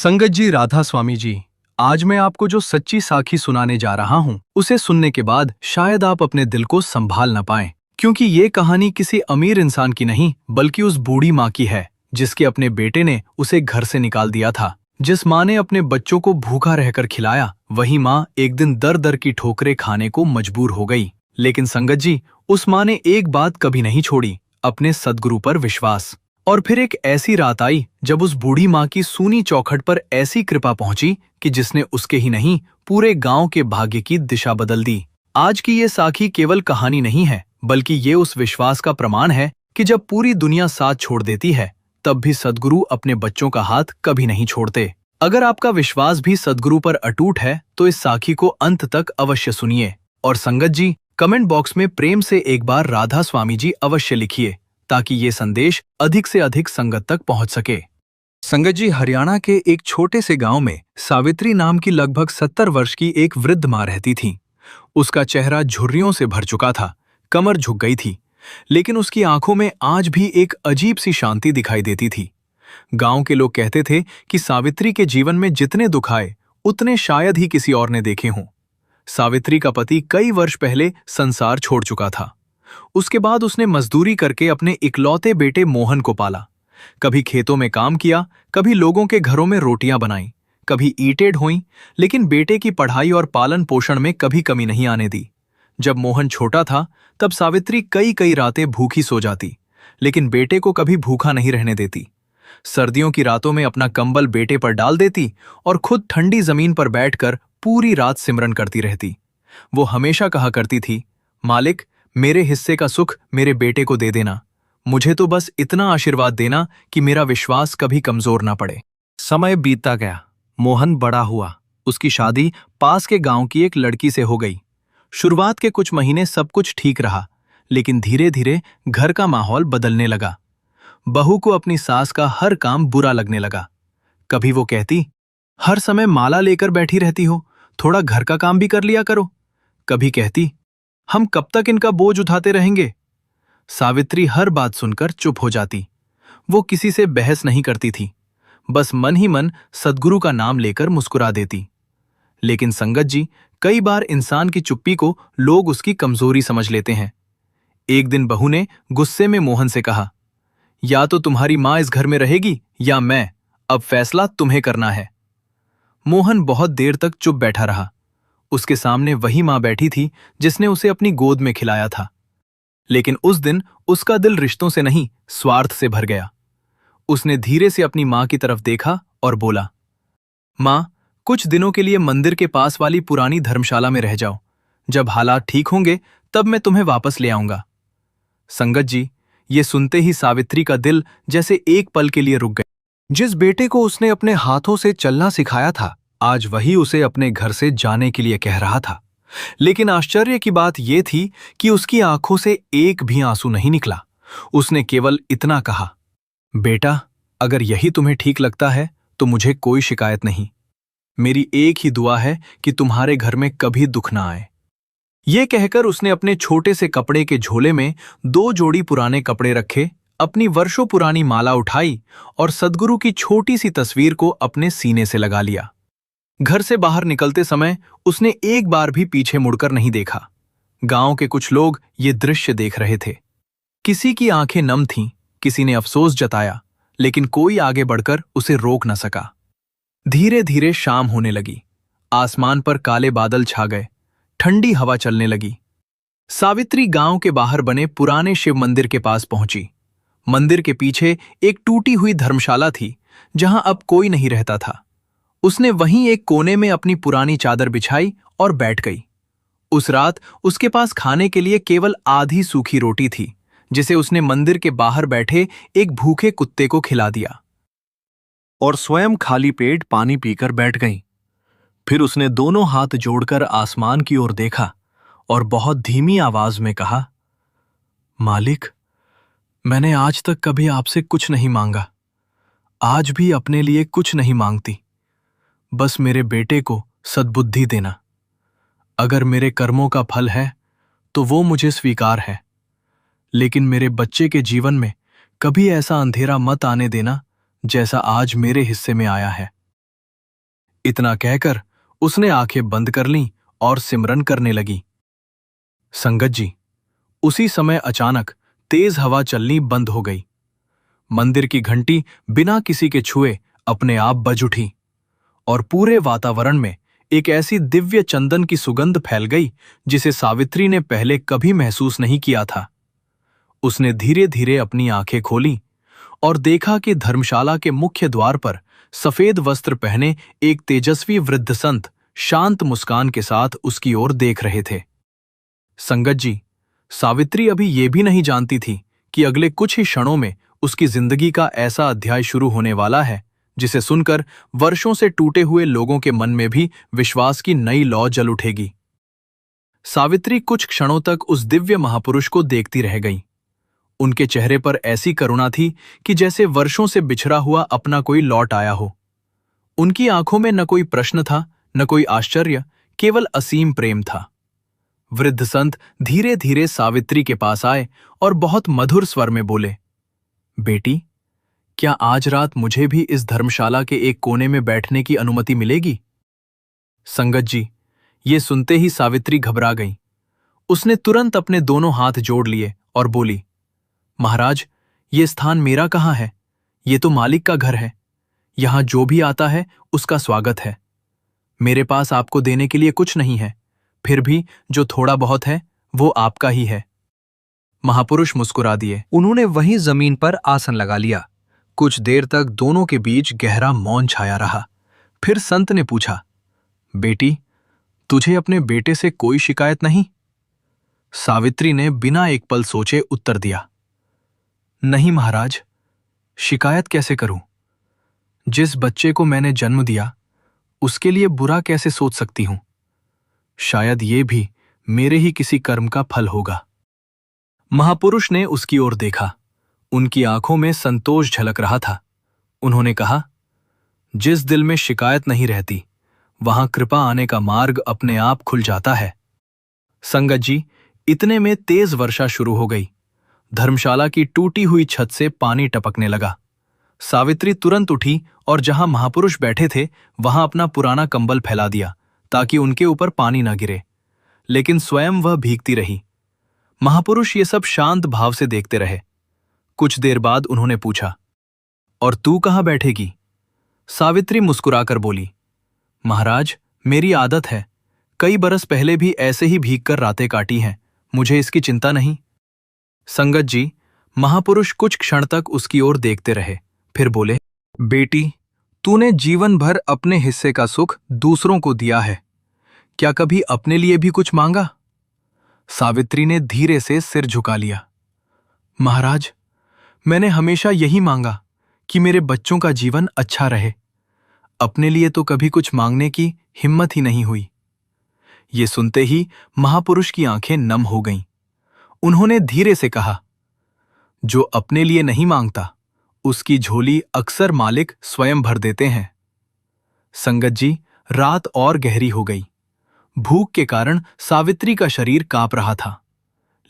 संगत जी, राधा स्वामी जी, आज मैं आपको जो सच्ची साखी सुनाने जा रहा हूँ उसे सुनने के बाद शायद आप अपने दिल को संभाल न पाएं, क्योंकि ये कहानी किसी अमीर इंसान की नहीं बल्कि उस बूढ़ी माँ की है जिसके अपने बेटे ने उसे घर से निकाल दिया था। जिस माँ ने अपने बच्चों को भूखा रहकर खिलाया, वही माँ एक दिन दर दर की ठोकरें खाने को मजबूर हो गई। लेकिन संगत जी, उस माँ ने एक बात कभी नहीं छोड़ी, अपने सद्गुरु पर विश्वास। और फिर एक ऐसी रात आई जब उस बूढ़ी माँ की सूनी चौखट पर ऐसी कृपा पहुंची कि जिसने उसके ही नहीं पूरे गांव के भाग्य की दिशा बदल दी। आज की ये साखी केवल कहानी नहीं है, बल्कि ये उस विश्वास का प्रमाण है कि जब पूरी दुनिया साथ छोड़ देती है, तब भी सद्गुरु अपने बच्चों का हाथ कभी नहीं छोड़ते। अगर आपका विश्वास भी सद्गुरु पर अटूट है तो इस साखी को अंत तक अवश्य सुनिए। और संगत जी, कमेंट बॉक्स में प्रेम से एक बार राधा स्वामी जी अवश्य लिखिए, ताकि ये संदेश अधिक से अधिक संगत तक पहुंच सके। संगत जी, हरियाणा के एक छोटे से गांव में सावित्री नाम की लगभग 70 वर्ष की एक वृद्ध मां रहती थी। उसका चेहरा झुर्रियों से भर चुका था, कमर झुक गई थी, लेकिन उसकी आंखों में आज भी एक अजीब सी शांति दिखाई देती थी। गांव के लोग कहते थे कि सावित्री के जीवन में जितने दुख आए उतने शायद ही किसी और ने देखे हों। सावित्री का पति कई वर्ष पहले संसार छोड़ चुका था। उसके बाद उसने मजदूरी करके अपने इकलौते बेटे मोहन को पाला। कभी खेतों में काम किया, कभी लोगों के घरों में रोटियां बनाई, कभी ईंटें ढोईं, लेकिन बेटे की पढ़ाई और पालन पोषण में कभी कमी नहीं आने दी। जब मोहन छोटा था तब सावित्री कई कई रातें भूखी सो जाती, लेकिन बेटे को कभी भूखा नहीं रहने देती। सर्दियों की रातों में अपना कंबल बेटे पर डाल देती और खुद ठंडी जमीन पर बैठकर पूरी रात सिमरन करती रहती। वो हमेशा कहा करती थी, मालिक, मेरे हिस्से का सुख मेरे बेटे को दे देना। मुझे तो बस इतना आशीर्वाद देना कि मेरा विश्वास कभी कमजोर ना पड़े। समय बीतता गया, मोहन बड़ा हुआ। उसकी शादी पास के गांव की एक लड़की से हो गई। शुरुआत के कुछ महीने सब कुछ ठीक रहा, लेकिन धीरे धीरे घर का माहौल बदलने लगा। बहू को अपनी सास का हर काम बुरा लगने लगा। कभी वो कहती, हर समय माला लेकर बैठी रहती हो, थोड़ा घर का काम भी कर लिया करो। कभी कहती, हम कब तक इनका बोझ उठाते रहेंगे। सावित्री हर बात सुनकर चुप हो जाती। वो किसी से बहस नहीं करती थी, बस मन ही मन सद्गुरु का नाम लेकर मुस्कुरा देती। लेकिन संगत जी, कई बार इंसान की चुप्पी को लोग उसकी कमजोरी समझ लेते हैं। एक दिन बहू ने गुस्से में मोहन से कहा, या तो तुम्हारी मां इस घर में रहेगी या मैं, अब फैसला तुम्हें करना है। मोहन बहुत देर तक चुप बैठा रहा। उसके सामने वही मां बैठी थी जिसने उसे अपनी गोद में खिलाया था। लेकिन उस दिन उसका दिल रिश्तों से नहीं, स्वार्थ से भर गया। उसने धीरे से अपनी मां की तरफ देखा और बोला, मां, कुछ दिनों के लिए मंदिर के पास वाली पुरानी धर्मशाला में रह जाओ। जब हालात ठीक होंगे तब मैं तुम्हें वापस ले आऊंगा। संगत जी, ये सुनते ही सावित्री का दिल जैसे एक पल के लिए रुक गया। जिस बेटे को उसने अपने हाथों से चलना सिखाया था, आज वही उसे अपने घर से जाने के लिए कह रहा था। लेकिन आश्चर्य की बात यह थी कि उसकी आंखों से एक भी आंसू नहीं निकला। उसने केवल इतना कहा, बेटा, अगर यही तुम्हें ठीक लगता है तो मुझे कोई शिकायत नहीं। मेरी एक ही दुआ है कि तुम्हारे घर में कभी दुख ना आए। ये कहकर उसने अपने छोटे से कपड़े के झोले में 2 जोड़ी पुराने कपड़े रखे, अपनी वर्षों पुरानी माला उठाई और सद्गुरु की छोटी सी तस्वीर को अपने सीने से लगा लिया। घर से बाहर निकलते समय उसने एक बार भी पीछे मुड़कर नहीं देखा। गांव के कुछ लोग ये दृश्य देख रहे थे। किसी की आंखें नम थीं, किसी ने अफसोस जताया, लेकिन कोई आगे बढ़कर उसे रोक न सका। धीरे धीरे शाम होने लगी। आसमान पर काले बादल छा गए, ठंडी हवा चलने लगी। सावित्री गांव के बाहर बने पुराने शिव मंदिर के पास पहुंची। मंदिर के पीछे एक टूटी हुई धर्मशाला थी, जहां अब कोई नहीं रहता था। उसने वहीं एक कोने में अपनी पुरानी चादर बिछाई और बैठ गई। उस रात उसके पास खाने के लिए केवल आधी सूखी रोटी थी, जिसे उसने मंदिर के बाहर बैठे एक भूखे कुत्ते को खिला दिया और स्वयं खाली पेट पानी पीकर बैठ गई। फिर उसने दोनों हाथ जोड़कर आसमान की ओर देखा और बहुत धीमी आवाज में कहा, मालिक, मैंने आज तक कभी आपसे कुछ नहीं मांगा, आज भी अपने लिए कुछ नहीं मांगती। बस मेरे बेटे को सद्बुद्धि देना। अगर मेरे कर्मों का फल है तो वो मुझे स्वीकार है, लेकिन मेरे बच्चे के जीवन में कभी ऐसा अंधेरा मत आने देना जैसा आज मेरे हिस्से में आया है। इतना कहकर उसने आंखें बंद कर लीं और सिमरन करने लगी। संगत जी, उसी समय अचानक तेज हवा चलनी बंद हो गई। मंदिर की घंटी बिना किसी के छुए अपने आप बज उठी और पूरे वातावरण में एक ऐसी दिव्य चंदन की सुगंध फैल गई जिसे सावित्री ने पहले कभी महसूस नहीं किया था। उसने धीरे धीरे अपनी आंखें खोली और देखा कि धर्मशाला के मुख्य द्वार पर सफेद वस्त्र पहने एक तेजस्वी वृद्ध संत शांत मुस्कान के साथ उसकी ओर देख रहे थे। संगत जी, सावित्री अभी ये भी नहीं जानती थी कि अगले कुछ ही क्षणों में उसकी जिंदगी का ऐसा अध्याय शुरू होने वाला है जिसे सुनकर वर्षों से टूटे हुए लोगों के मन में भी विश्वास की नई लौ जल उठेगी। सावित्री कुछ क्षणों तक उस दिव्य महापुरुष को देखती रह गई। उनके चेहरे पर ऐसी करुणा थी कि जैसे वर्षों से बिछड़ा हुआ अपना कोई लौट आया हो। उनकी आंखों में न कोई प्रश्न था, न कोई आश्चर्य, केवल असीम प्रेम था। वृद्ध संत धीरे धीरे सावित्री के पास आए और बहुत मधुर स्वर में बोले, बेटी, क्या आज रात मुझे भी इस धर्मशाला के एक कोने में बैठने की अनुमति मिलेगी? संगत जी, ये सुनते ही सावित्री घबरा गई। उसने तुरंत अपने दोनों हाथ जोड़ लिए और बोली, महाराज, ये स्थान मेरा कहाँ है? ये तो मालिक का घर है। यहां जो भी आता है उसका स्वागत है। मेरे पास आपको देने के लिए कुछ नहीं है, फिर भी जो थोड़ा बहुत है वो आपका ही है। महापुरुष मुस्कुरा दिए। उन्होंने वहीं जमीन पर आसन लगा लिया। कुछ देर तक दोनों के बीच गहरा मौन छाया रहा। फिर संत ने पूछा, बेटी, तुझे अपने बेटे से कोई शिकायत नहीं? सावित्री ने बिना एक पल सोचे उत्तर दिया, नहीं महाराज, शिकायत कैसे करूं? जिस बच्चे को मैंने जन्म दिया उसके लिए बुरा कैसे सोच सकती हूं? शायद ये भी मेरे ही किसी कर्म का फल होगा। महापुरुष ने उसकी ओर देखा। उनकी आंखों में संतोष झलक रहा था। उन्होंने कहा, जिस दिल में शिकायत नहीं रहती वहां कृपा आने का मार्ग अपने आप खुल जाता है। संगत जी, इतने में तेज वर्षा शुरू हो गई। धर्मशाला की टूटी हुई छत से पानी टपकने लगा। सावित्री तुरंत उठी और जहां महापुरुष बैठे थे वहां अपना पुराना कंबल फैला दिया ताकि उनके ऊपर पानी न गिरे, लेकिन स्वयं वह भीगती रही। महापुरुष ये सब शांत भाव से देखते रहे। कुछ देर बाद उन्होंने पूछा, और तू कहाँ बैठेगी? सावित्री मुस्कुराकर बोली, महाराज, मेरी आदत है। कई बरस पहले भी ऐसे ही भीगकर रातें काटी हैं, मुझे इसकी चिंता नहीं। संगत जी, महापुरुष कुछ क्षण तक उसकी ओर देखते रहे, फिर बोले, बेटी, तूने जीवन भर अपने हिस्से का सुख दूसरों को दिया है, क्या कभी अपने लिए भी कुछ मांगा? सावित्री ने धीरे से सिर झुका लिया। महाराज, मैंने हमेशा यही मांगा कि मेरे बच्चों का जीवन अच्छा रहे। अपने लिए तो कभी कुछ मांगने की हिम्मत ही नहीं हुई। ये सुनते ही महापुरुष की आंखें नम हो गईं। उन्होंने धीरे से कहा, जो अपने लिए नहीं मांगता उसकी झोली अक्सर मालिक स्वयं भर देते हैं। संगत जी, रात और गहरी हो गई। भूख के कारण सावित्री का शरीर कांप रहा था,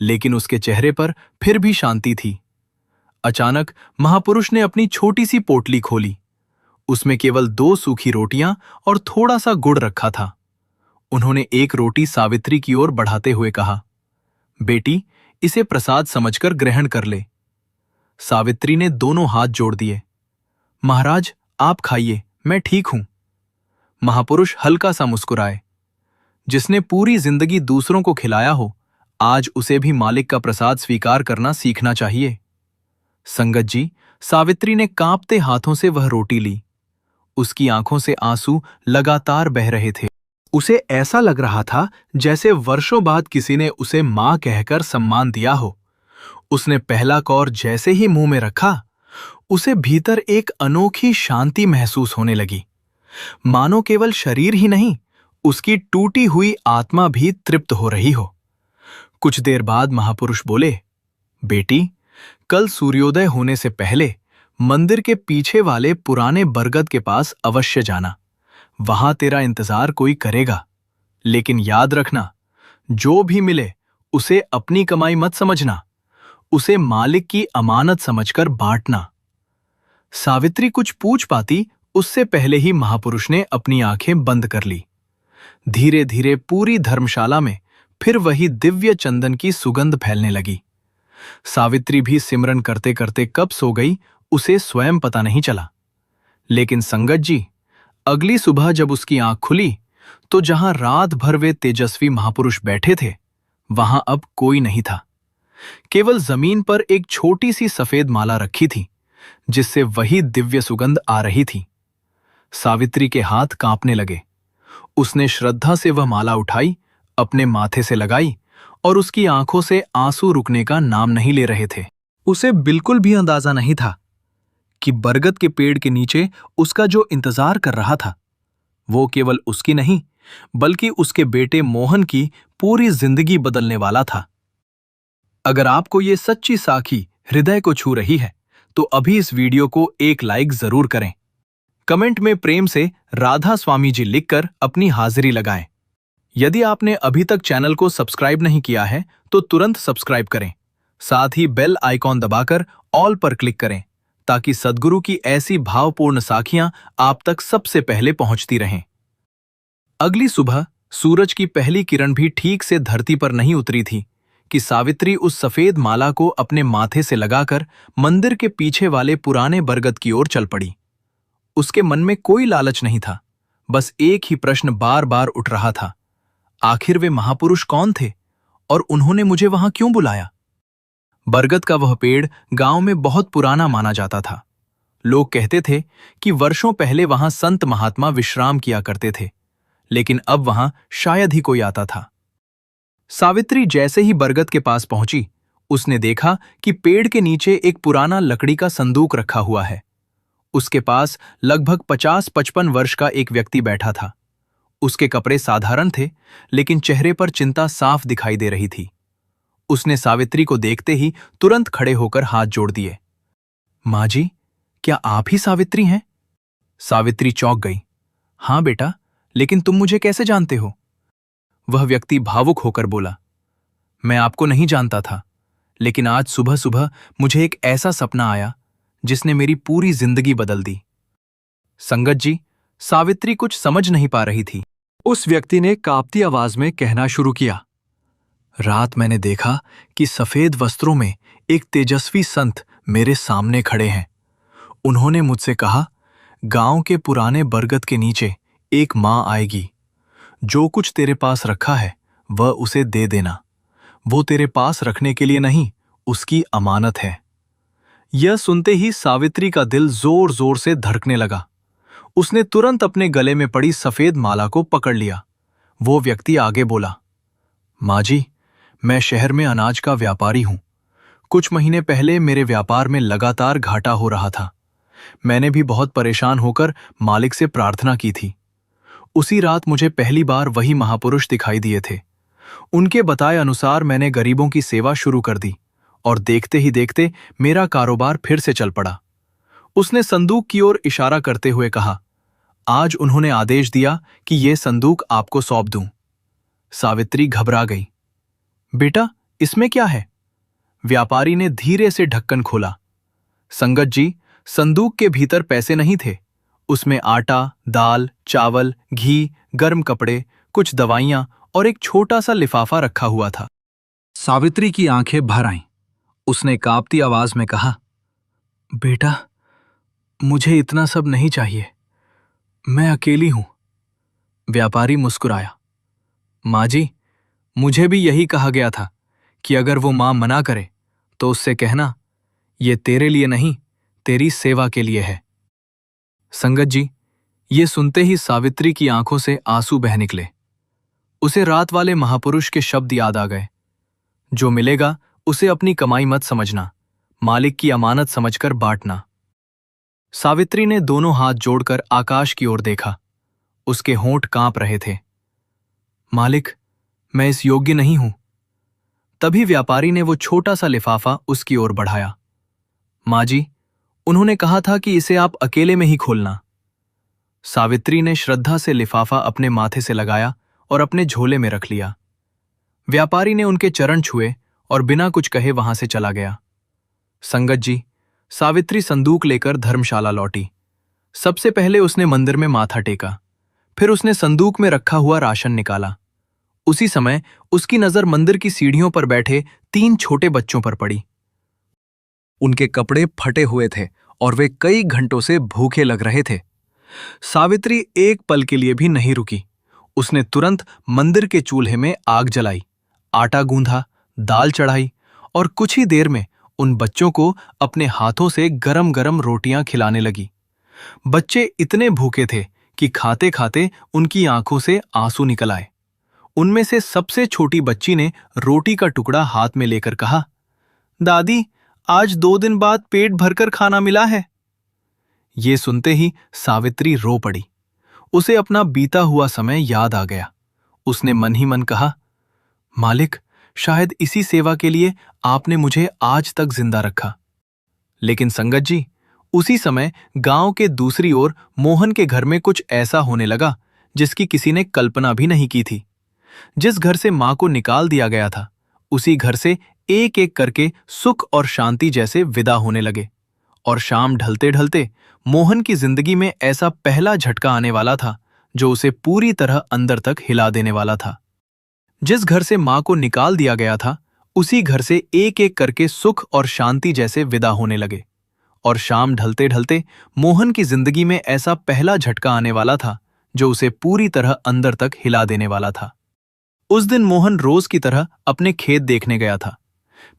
लेकिन उसके चेहरे पर फिर भी शांति थी। अचानक महापुरुष ने अपनी छोटी सी पोटली खोली। उसमें केवल 2 सूखी रोटियां और थोड़ा सा गुड़ रखा था। उन्होंने एक रोटी सावित्री की ओर बढ़ाते हुए कहा, बेटी, इसे प्रसाद समझकर ग्रहण कर ले। सावित्री ने दोनों हाथ जोड़ दिए। महाराज, आप खाइए, मैं ठीक हूं। महापुरुष हल्का सा मुस्कुराए। जिसने पूरी जिंदगी दूसरों को खिलाया हो, आज उसे भी मालिक का प्रसाद स्वीकार करना सीखना चाहिए। संगत जी, सावित्री ने कांपते हाथों से वह रोटी ली। उसकी आंखों से आंसू लगातार बह रहे थे। उसे ऐसा लग रहा था जैसे वर्षों बाद किसी ने उसे मां कहकर सम्मान दिया हो। उसने पहला कौर जैसे ही मुंह में रखा, उसे भीतर एक अनोखी शांति महसूस होने लगी। मानो केवल शरीर ही नहीं, उसकी टूटी हुई आत्मा भी तृप्त हो रही हो। कुछ देर बाद महापुरुष बोले, बेटी, कल सूर्योदय होने से पहले मंदिर के पीछे वाले पुराने बरगद के पास अवश्य जाना। वहां तेरा इंतजार कोई करेगा। लेकिन याद रखना, जो भी मिले उसे अपनी कमाई मत समझना, उसे मालिक की अमानत समझकर बांटना। सावित्री कुछ पूछ पाती उससे पहले ही महापुरुष ने अपनी आंखें बंद कर ली। धीरे धीरे पूरी धर्मशाला में फिर वही दिव्य चंदन की सुगंध फैलने लगी। सावित्री भी सिमरन करते करते कब सो गई उसे स्वयं पता नहीं चला। लेकिन संगत जी, अगली सुबह जब उसकी आंख खुली तो जहां रात भर वे तेजस्वी महापुरुष बैठे थे वहां अब कोई नहीं था। केवल जमीन पर एक छोटी सी सफेद माला रखी थी जिससे वही दिव्य सुगंध आ रही थी। सावित्री के हाथ कांपने लगे। उसने श्रद्धा से वह माला उठाई, अपने माथे से लगाई और उसकी आंखों से आंसू रुकने का नाम नहीं ले रहे थे। उसे बिल्कुल भी अंदाजा नहीं था कि बरगद के पेड़ के नीचे उसका जो इंतजार कर रहा था वो केवल उसकी नहीं बल्कि उसके बेटे मोहन की पूरी जिंदगी बदलने वाला था। अगर आपको ये सच्ची साखी हृदय को छू रही है तो अभी इस वीडियो को एक लाइक जरूर करें। कमेंट में प्रेम से राधा स्वामी जी लिखकर अपनी हाजिरी लगाएं। यदि आपने अभी तक चैनल को सब्सक्राइब नहीं किया है तो तुरंत सब्सक्राइब करें। साथ ही बेल आइकॉन दबाकर ऑल पर क्लिक करें ताकि सद्गुरु की ऐसी भावपूर्ण साखियां आप तक सबसे पहले पहुंचती रहें। अगली सुबह सूरज की पहली किरण भी ठीक से धरती पर नहीं उतरी थी कि सावित्री उस सफेद माला को अपने माथे से लगाकर मंदिर के पीछे वाले पुराने बरगद की ओर चल पड़ी। उसके मन में कोई लालच नहीं था, बस एक ही प्रश्न बार बार उठ रहा था, आखिर वे महापुरुष कौन थे और उन्होंने मुझे वहां क्यों बुलाया। बरगद का वह पेड़ गांव में बहुत पुराना माना जाता था। लोग कहते थे कि वर्षों पहले वहां संत महात्मा विश्राम किया करते थे, लेकिन अब वहां शायद ही कोई आता था। सावित्री जैसे ही बरगद के पास पहुंची, उसने देखा कि पेड़ के नीचे एक पुराना लकड़ी का संदूक रखा हुआ है। उसके पास लगभग 50-55 वर्ष का एक व्यक्ति बैठा था। उसके कपड़े साधारण थे, लेकिन चेहरे पर चिंता साफ दिखाई दे रही थी। उसने सावित्री को देखते ही तुरंत खड़े होकर हाथ जोड़ दिए। माँ जी, क्या आप ही सावित्री हैं? सावित्री चौंक गई। हाँ बेटा, लेकिन तुम मुझे कैसे जानते हो? वह व्यक्ति भावुक होकर बोला, मैं आपको नहीं जानता था, लेकिन आज सुबह सुबह मुझे एक ऐसा सपना आया जिसने मेरी पूरी जिंदगी बदल दी। संगत जी, सावित्री कुछ समझ नहीं पा रही थी। उस व्यक्ति ने कांपती आवाज में कहना शुरू किया, रात मैंने देखा कि सफेद वस्त्रों में एक तेजस्वी संत मेरे सामने खड़े हैं। उन्होंने मुझसे कहा, गांव के पुराने बरगद के नीचे एक मां आएगी। जो कुछ तेरे पास रखा है वह उसे दे देना। वो तेरे पास रखने के लिए नहीं, उसकी अमानत है। यह सुनते ही सावित्री का दिल जोर जोर से धड़कने लगा। उसने तुरंत अपने गले में पड़ी सफेद माला को पकड़ लिया। वो व्यक्ति आगे बोला, माँ जी, मैं शहर में अनाज का व्यापारी हूं। कुछ महीने पहले मेरे व्यापार में लगातार घाटा हो रहा था। मैंने भी बहुत परेशान होकर मालिक से प्रार्थना की थी। उसी रात मुझे पहली बार वही महापुरुष दिखाई दिए थे। उनके बताए अनुसार मैंने गरीबों की सेवा शुरू कर दी और देखते ही देखते मेरा कारोबार फिर से चल पड़ा। उसने संदूक की ओर इशारा करते हुए कहा, आज उन्होंने आदेश दिया कि यह संदूक आपको सौंप दूं। सावित्री घबरा गई। बेटा, इसमें क्या है? व्यापारी ने धीरे से ढक्कन खोला। संगत जी, संदूक के भीतर पैसे नहीं थे। उसमें आटा, दाल, चावल, घी, गर्म कपड़े, कुछ दवाइयां और एक छोटा सा लिफाफा रखा हुआ था। सावित्री की आंखें भर आईं। उसने कांपती आवाज में कहा, बेटा, मुझे इतना सब नहीं चाहिए। मैं अकेली हूं। व्यापारी मुस्कुराया। माँ जी, मुझे भी यही कहा गया था कि अगर वो मां मना करे तो उससे कहना, ये तेरे लिए नहीं, तेरी सेवा के लिए है। संगत जी, ये सुनते ही सावित्री की आंखों से आंसू बह निकले। उसे रात वाले महापुरुष के शब्द याद आ गए, जो मिलेगा उसे अपनी कमाई मत समझना, मालिक की अमानत समझकर बांटना। सावित्री ने दोनों हाथ जोड़कर आकाश की ओर देखा। उसके होंठ कांप रहे थे। मालिक, मैं इस योग्य नहीं हूं। तभी व्यापारी ने वो छोटा सा लिफाफा उसकी ओर बढ़ाया। माँ जी, उन्होंने कहा था कि इसे आप अकेले में ही खोलना। सावित्री ने श्रद्धा से लिफाफा अपने माथे से लगाया और अपने झोले में रख लिया। व्यापारी ने उनके चरण छुए और बिना कुछ कहे वहां से चला गया। संगत जी, सावित्री संदूक लेकर धर्मशाला लौटी। सबसे पहले उसने मंदिर में माथा टेका, फिर उसने संदूक में रखा हुआ राशन निकाला। उसी समय उसकी नजर मंदिर की सीढ़ियों पर बैठे 3 छोटे बच्चों पर पड़ी। उनके कपड़े फटे हुए थे और वे कई घंटों से भूखे लग रहे थे। सावित्री एक पल के लिए भी नहीं रुकी। उसने तुरंत मंदिर के चूल्हे में आग जलाई, आटा गूंधा, दाल चढ़ाई और कुछ ही देर में उन बच्चों को अपने हाथों से गरम गरम रोटियां खिलाने लगी। बच्चे इतने भूखे थे कि खाते खाते उनकी आंखों से आंसू निकल आए। उनमें से सबसे छोटी बच्ची ने रोटी का टुकड़ा हाथ में लेकर कहा, दादी, आज 2 दिन बाद पेट भरकर खाना मिला है। ये सुनते ही सावित्री रो पड़ी। उसे अपना बीता हुआ समय याद आ गया। उसने मन ही मन कहा, मालिक, शायद इसी सेवा के लिए आपने मुझे आज तक जिंदा रखा। लेकिन संगत जी, उसी समय गांव के दूसरी ओर मोहन के घर में कुछ ऐसा होने लगा जिसकी किसी ने कल्पना भी नहीं की थी। जिस घर से मां को निकाल दिया गया था, उसी घर से एक एक करके सुख और शांति जैसे विदा होने लगे। और शाम ढलते ढलते मोहन की जिंदगी में ऐसा पहला झटका आने वाला था जो उसे पूरी तरह अंदर तक हिला देने वाला था। जिस घर से मां को निकाल दिया गया था, उसी घर से एक एक करके सुख और शांति जैसे विदा होने लगे। और शाम ढलते ढलते मोहन की जिंदगी में ऐसा पहला झटका आने वाला था जो उसे पूरी तरह अंदर तक हिला देने वाला था। उस दिन मोहन रोज की तरह अपने खेत देखने गया था।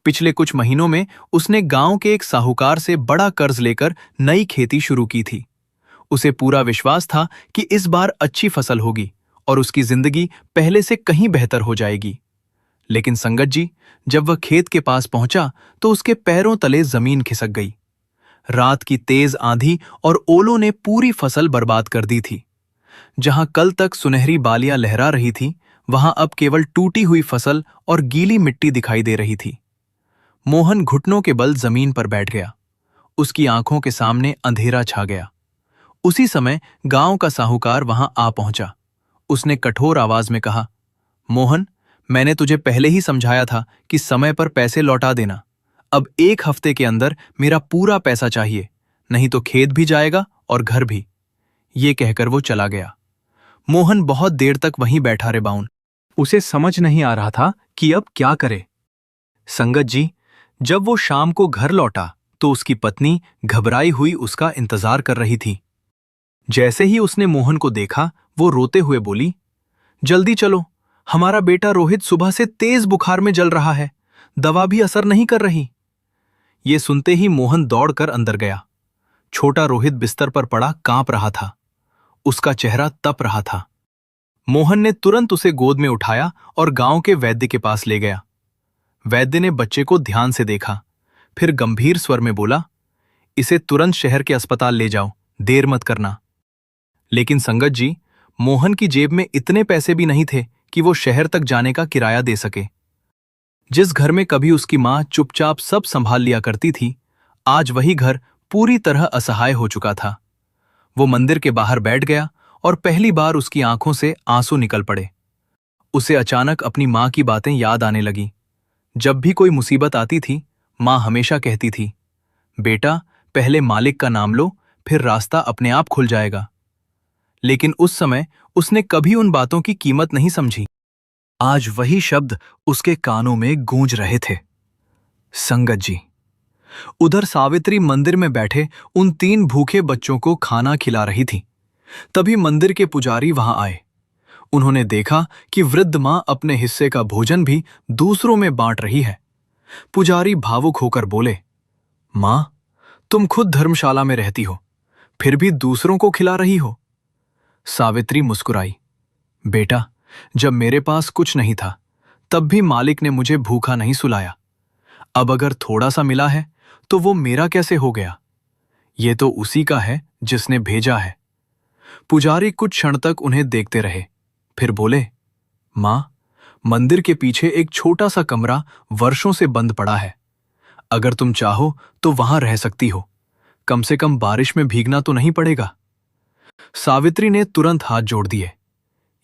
पिछले कुछ महीनों में उसने गांव के एक साहूकार से बड़ा कर्ज लेकर नई खेती शुरू की थी। उसे पूरा विश्वास था कि इस बार अच्छी फसल होगी और उसकी जिंदगी पहले से कहीं बेहतर हो जाएगी। लेकिन संगत जी, जब वह खेत के पास पहुंचा तो उसके पैरों तले जमीन खिसक गई। रात की तेज आंधी और ओलों ने पूरी फसल बर्बाद कर दी थी। जहां कल तक सुनहरी बालियां लहरा रही थी, वहां अब केवल टूटी हुई फसल और गीली मिट्टी दिखाई दे रही थी। मोहन घुटनों के बल जमीन पर बैठ गया। उसकी आंखों के सामने अंधेरा छा गया। उसी समय गांव का साहूकार वहां आ पहुंचा। उसने कठोर आवाज में कहा, मोहन, मैंने तुझे पहले ही समझाया था कि समय पर पैसे लौटा देना। अब 1 हफ्ते के अंदर मेरा पूरा पैसा चाहिए, नहीं तो खेत भी जाएगा और घर भी। ये कहकर वो चला गया। मोहन बहुत देर तक वहीं बैठा रे बाउन। उसे समझ नहीं आ रहा था कि अब क्या करे। संगत जी, जब वो शाम को घर लौटा तो उसकी पत्नी घबराई हुई उसका इंतजार कर रही थी। जैसे ही उसने मोहन को देखा, वो रोते हुए बोली, जल्दी चलो, हमारा बेटा रोहित सुबह से तेज बुखार में जल रहा है, दवा भी असर नहीं कर रही। ये सुनते ही मोहन दौड़कर अंदर गया। छोटा रोहित बिस्तर पर पड़ा कांप रहा था। उसका चेहरा तप रहा था। मोहन ने तुरंत उसे गोद में उठाया और गांव के वैद्य के पास ले गया। वैद्य ने बच्चे को ध्यान से देखा, फिर गंभीर स्वर में बोला, इसे तुरंत शहर के अस्पताल ले जाओ, देर मत करना। लेकिन संगत जी, मोहन की जेब में इतने पैसे भी नहीं थे कि वो शहर तक जाने का किराया दे सके। जिस घर में कभी उसकी मां चुपचाप सब संभाल लिया करती थी, आज वही घर पूरी तरह असहाय हो चुका था। वो मंदिर के बाहर बैठ गया और पहली बार उसकी आंखों से आंसू निकल पड़े। उसे अचानक अपनी मां की बातें याद आने लगी। जब भी कोई मुसीबत आती थी, मां हमेशा कहती थी, बेटा, पहले मालिक का नाम लो, फिर रास्ता अपने आप खुल जाएगा। लेकिन उस समय उसने कभी उन बातों की कीमत नहीं समझी। आज वही शब्द उसके कानों में गूंज रहे थे। संगत जी, उधर सावित्री मंदिर में बैठे उन 3 भूखे बच्चों को खाना खिला रही थी। तभी मंदिर के पुजारी वहां आए। उन्होंने देखा कि वृद्ध मां अपने हिस्से का भोजन भी दूसरों में बांट रही है। पुजारी भावुक होकर बोले, मां, तुम खुद धर्मशाला में रहती हो, फिर भी दूसरों को खिला रही हो। सावित्री मुस्कुराई, बेटा, जब मेरे पास कुछ नहीं था, तब भी मालिक ने मुझे भूखा नहीं सुलाया। अब अगर थोड़ा सा मिला है तो वो मेरा कैसे हो गया? ये तो उसी का है जिसने भेजा है। पुजारी कुछ क्षण तक उन्हें देखते रहे, फिर बोले, मां, मंदिर के पीछे एक छोटा सा कमरा वर्षों से बंद पड़ा है। अगर तुम चाहो तो वहां रह सकती हो। कम से कम बारिश में भीगना तो नहीं पड़ेगा। सावित्री ने तुरंत हाथ जोड़ दिए,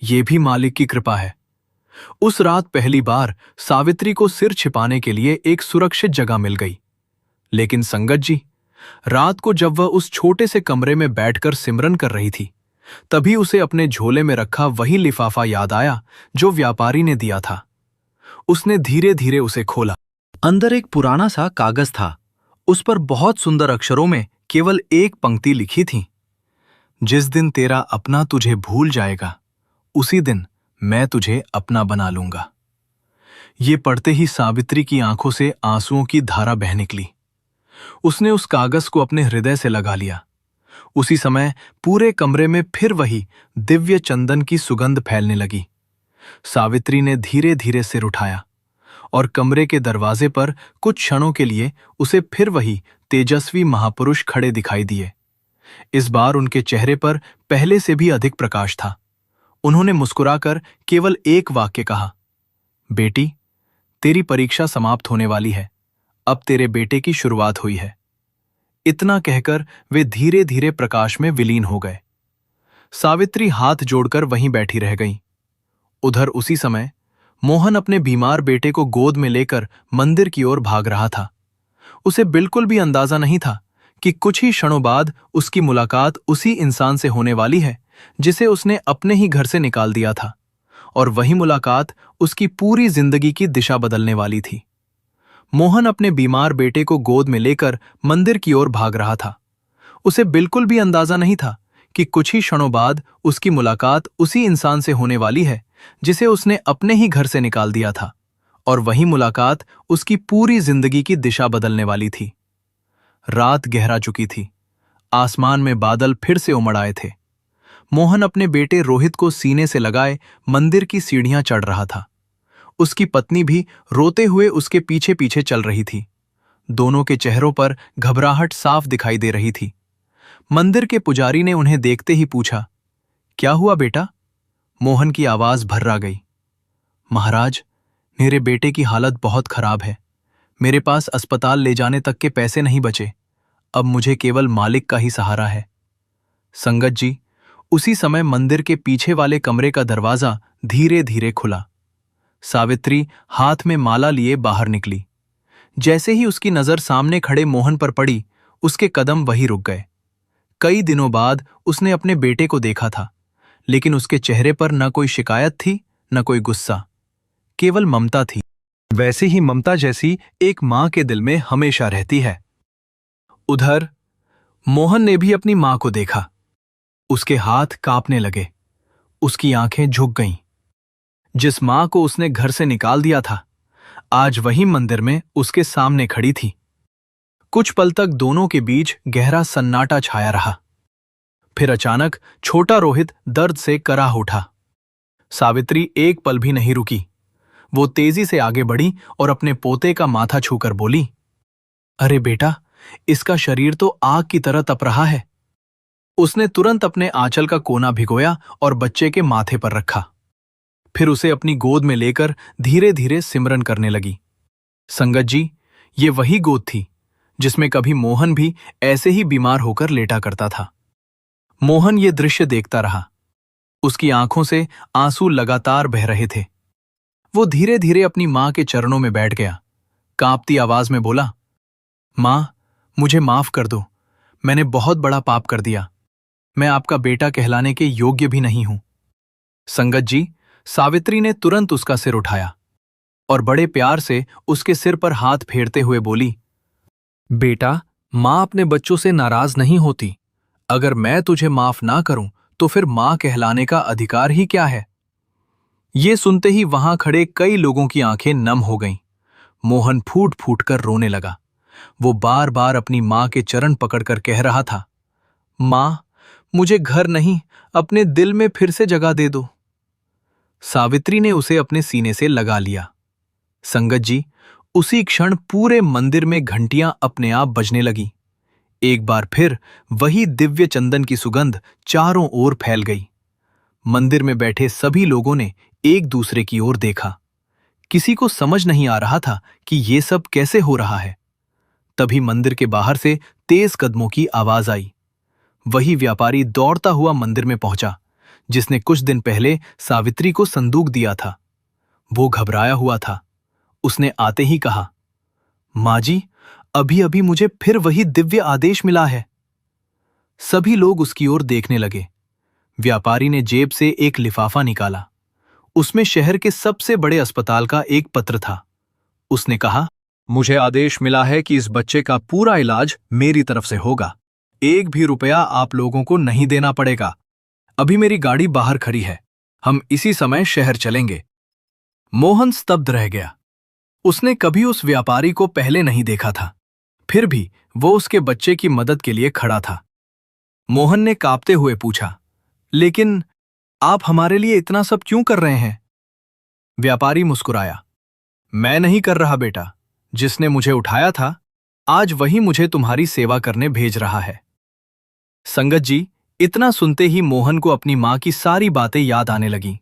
ये भी मालिक की कृपा है। उस रात पहली बार सावित्री को सिर छिपाने के लिए एक सुरक्षित जगह मिल गई। लेकिन संगत जी, रात को जब वह उस छोटे से कमरे में बैठकर सिमरन कर रही थी, तभी उसे अपने झोले में रखा वही लिफाफा याद आया जो व्यापारी ने दिया था। उसने धीरे धीरे उसे खोला। अंदर एक पुराना सा कागज था। उस पर बहुत सुंदर अक्षरों में केवल एक पंक्ति लिखी थी, जिस दिन तेरा अपना तुझे भूल जाएगा, उसी दिन मैं तुझे अपना बना लूंगा। ये पढ़ते ही सावित्री की आंखों से आंसुओं की धारा बह निकली। उसने उस कागज को अपने हृदय से लगा लिया। उसी समय पूरे कमरे में फिर वही दिव्य चंदन की सुगंध फैलने लगी। सावित्री ने धीरे धीरे सिर उठाया और कमरे के दरवाजे पर कुछ क्षणों के लिए उसे फिर वही तेजस्वी महापुरुष खड़े दिखाई दिए। इस बार उनके चेहरे पर पहले से भी अधिक प्रकाश था। उन्होंने मुस्कुराकर केवल एक वाक्य कहा, बेटी, तेरी परीक्षा समाप्त होने वाली है, अब तेरे बेटे की शुरुआत हुई है। इतना कहकर वे धीरे धीरे प्रकाश में विलीन हो गए। सावित्री हाथ जोड़कर वहीं बैठी रह गई। उधर उसी समय मोहन अपने बीमार बेटे को गोद में लेकर मंदिर की ओर भाग रहा था। उसे बिल्कुल भी अंदाजा नहीं था कि कुछ ही क्षणों बाद उसकी मुलाकात उसी इंसान से होने वाली है जिसे उसने अपने ही घर से निकाल दिया था, और वही मुलाकात उसकी पूरी जिंदगी की दिशा बदलने वाली थी। मोहन अपने बीमार बेटे को गोद में लेकर मंदिर की ओर भाग रहा था। उसे बिल्कुल भी अंदाजा नहीं था कि कुछ ही क्षणों बाद उसकी मुलाकात उसी इंसान से होने वाली है जिसे उसने अपने ही घर से निकाल दिया था, और वही मुलाकात उसकी पूरी जिंदगी की दिशा बदलने वाली थी। रात गहरा चुकी थी। आसमान में बादल फिर से उमड़ आए थे। मोहन अपने बेटे रोहित को सीने से लगाए मंदिर की सीढ़ियां चढ़ रहा था। उसकी पत्नी भी रोते हुए उसके पीछे पीछे चल रही थी। दोनों के चेहरों पर घबराहट साफ दिखाई दे रही थी। मंदिर के पुजारी ने उन्हें देखते ही पूछा, क्या हुआ बेटा? मोहन की आवाज भर्रा गई। महाराज, मेरे बेटे की हालत बहुत खराब है। मेरे पास अस्पताल ले जाने तक के पैसे नहीं बचे। अब मुझे केवल मालिक का ही सहारा है। संगत जी, उसी समय मंदिर के पीछे वाले कमरे का दरवाजा धीरे धीरे खुला। सावित्री हाथ में माला लिए बाहर निकली। जैसे ही उसकी नजर सामने खड़े मोहन पर पड़ी, उसके कदम वहीं रुक गए। कई दिनों बाद उसने अपने बेटे को देखा था, लेकिन उसके चेहरे पर न कोई शिकायत थी, न कोई गुस्सा, केवल ममता थी। वैसे ही ममता जैसी एक मां के दिल में हमेशा रहती है। उधर मोहन ने भी अपनी मां को देखा। उसके हाथ कांपने लगे, उसकी आंखें झुक गईं। जिस मां को उसने घर से निकाल दिया था, आज वही मंदिर में उसके सामने खड़ी थी। कुछ पल तक दोनों के बीच गहरा सन्नाटा छाया रहा। फिर अचानक छोटा रोहित दर्द से कराह उठा। सावित्री एक पल भी नहीं रुकी। वो तेजी से आगे बढ़ी और अपने पोते का माथा छूकर बोली, अरे बेटा, इसका शरीर तो आग की तरह तप रहा है। उसने तुरंत अपने आंचल का कोना भिगोया और बच्चे के माथे पर रखा। फिर उसे अपनी गोद में लेकर धीरे धीरे सिमरन करने लगी। संगत जी, ये वही गोद थी जिसमें कभी मोहन भी ऐसे ही बीमार होकर लेटा करता था। मोहन ये दृश्य देखता रहा। उसकी आंखों से आंसू लगातार बह रहे थे। वो धीरे धीरे अपनी मां के चरणों में बैठ गया। कांपती आवाज में बोला, मां, मुझे माफ कर दो। मैंने बहुत बड़ा पाप कर दिया। मैं आपका बेटा कहलाने के योग्य भी नहीं हूं। संगत जी, सावित्री ने तुरंत उसका सिर उठाया और बड़े प्यार से उसके सिर पर हाथ फेरते हुए बोली, बेटा, मां अपने बच्चों से नाराज नहीं होती। अगर मैं तुझे माफ ना करूं तो फिर मां कहलाने का अधिकार ही क्या है? ये सुनते ही वहां खड़े कई लोगों की आंखें नम हो गईं। मोहन फूट फूट कर रोने लगा। वो बार बार अपनी मां के चरण पकड़कर कह रहा था, मां, मुझे घर नहीं, अपने दिल में फिर से जगह दे दो। सावित्री ने उसे अपने सीने से लगा लिया। संगत जी, उसी क्षण पूरे मंदिर में घंटियां अपने आप बजने लगी। एक बार फिर वही दिव्य चंदन की सुगंध चारों ओर फैल गई। मंदिर में बैठे सभी लोगों ने एक दूसरे की ओर देखा। किसी को समझ नहीं आ रहा था कि ये सब कैसे हो रहा है। तभी मंदिर के बाहर से तेज कदमों की आवाज आई। वही व्यापारी दौड़ता हुआ मंदिर में पहुंचा जिसने कुछ दिन पहले सावित्री को संदूक दिया था। वो घबराया हुआ था। उसने आते ही कहा, माँ जी, अभी अभी मुझे फिर वही दिव्य आदेश मिला है। सभी लोग उसकी ओर देखने लगे। व्यापारी ने जेब से एक लिफाफा निकाला। उसमें शहर के सबसे बड़े अस्पताल का एक पत्र था। उसने कहा, मुझे आदेश मिला है कि इस बच्चे का पूरा इलाज मेरी तरफ से होगा। 1 भी रुपया आप लोगों को नहीं देना पड़ेगा। अभी मेरी गाड़ी बाहर खड़ी है, हम इसी समय शहर चलेंगे। मोहन स्तब्ध रह गया। उसने कभी उस व्यापारी को पहले नहीं देखा था, फिर भी वो उसके बच्चे की मदद के लिए खड़ा था। मोहन ने कांपते हुए पूछा, लेकिन आप हमारे लिए इतना सब क्यों कर रहे हैं? व्यापारी मुस्कुराया, मैं नहीं कर रहा बेटा, जिसने मुझे उठाया था आज वही मुझे तुम्हारी सेवा करने भेज रहा है। संगत जी, इतना सुनते ही मोहन को अपनी मां की सारी बातें याद आने लगीं।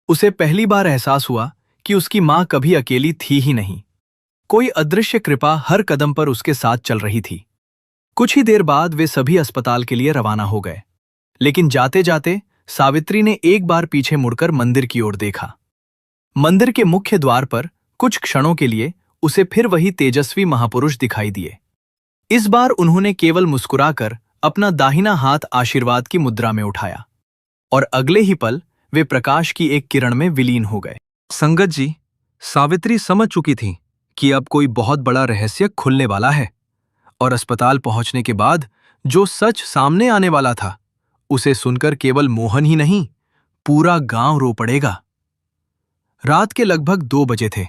उसे पहली बार एहसास हुआ कि उसकी मां कभी अकेली थी ही नहीं। कोई अदृश्य कृपा हर कदम पर उसके साथ चल रही थी। कुछ ही देर बाद वे सभी अस्पताल के लिए रवाना हो गए, लेकिन जाते जाते सावित्री ने एक बार पीछे मुड़कर मंदिर की ओर देखा। मंदिर के मुख्य द्वार पर कुछ क्षणों के लिए उसे फिर वही तेजस्वी महापुरुष दिखाई दिए। इस बार उन्होंने केवल मुस्कुराकर अपना दाहिना हाथ आशीर्वाद की मुद्रा में उठाया और अगले ही पल वे प्रकाश की एक किरण में विलीन हो गए। संगत जी, सावित्री समझ चुकी थी कि अब कोई बहुत बड़ा रहस्य खुलने वाला है, और अस्पताल पहुंचने के बाद जो सच सामने आने वाला था उसे सुनकर केवल मोहन ही नहीं, पूरा गांव रो पड़ेगा। रात के लगभग 2 बजे थे।